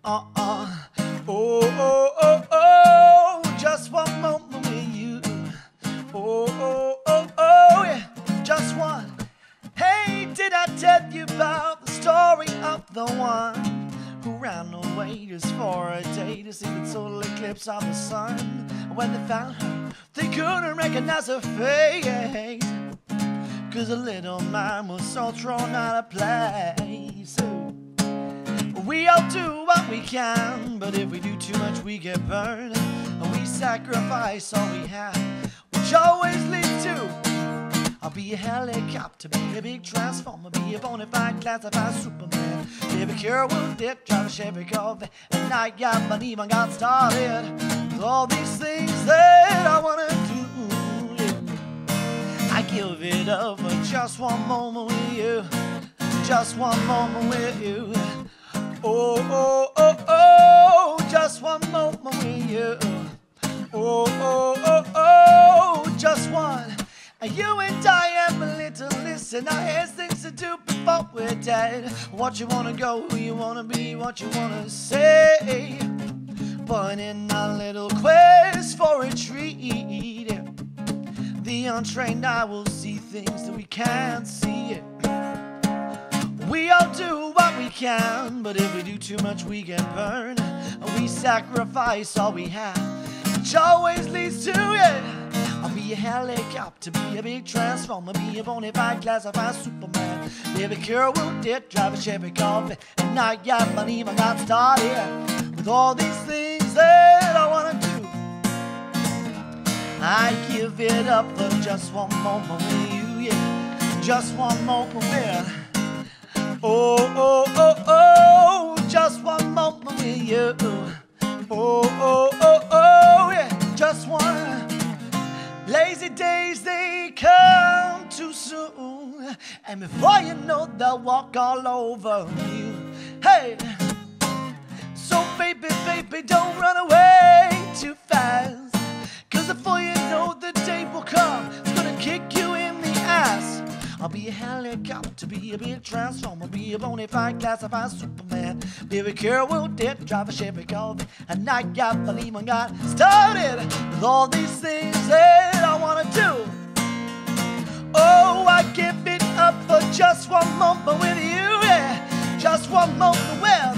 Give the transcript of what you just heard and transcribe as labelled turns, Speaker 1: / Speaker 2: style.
Speaker 1: Oh, oh, oh, oh, just one moment with you. Oh, oh, oh, oh, yeah, just one. Hey, did I tell you about the story of the one who ran away just for a day to see the total eclipse of the sun? When they found her, they couldn't recognize her face, 'cause the little man was so thrown out of place. We all do what we can, but if we do too much we get burned, and we sacrifice all we have, which always leads to I'll be a helicopter, be a big transformer, be a bona fide classified Superman, be a cure wounded, drive a Chevy Corvette, and I haven't even got started with all these things that I wanna do. I give it up for just one moment with you, just one moment with you. Oh, oh, oh, oh, just one moment with you. Oh, oh, oh, oh, just one. You and I have a little listen. I have things to do before we're dead. What you wanna go, who you wanna be, what you wanna say. But in our little quest for a treat, the untrained eye will see things that we can't see. We all do what we can, but if we do too much we get burned, and we sacrifice all we have, which always leads to it. I'll be a helicopter, be a big transformer, be a bona fide classified Superman, be a cure wounded, drive a Chevy Corvette, and I haven't even got started with all these things that I wanna do. I give it up for just one moment with you, yeah, just one moment with. Oh, oh, oh, oh, just one moment with you. Oh, oh, oh, oh, yeah, just one. Lazy days, they come too soon, and before you know they'll walk all over you. Hey, so baby, baby, don't run away too fast, 'cause before you know the day will come, it's gonna kick you in the ass. I'll be a helicopter, be a big transformer, be a bona fide classified Superman, be a cure wounded, drive a Chevy Corvette, and I haven't even got started with all these things that I wanna do. Oh, I give it up for just one moment with you, yeah, just one moment with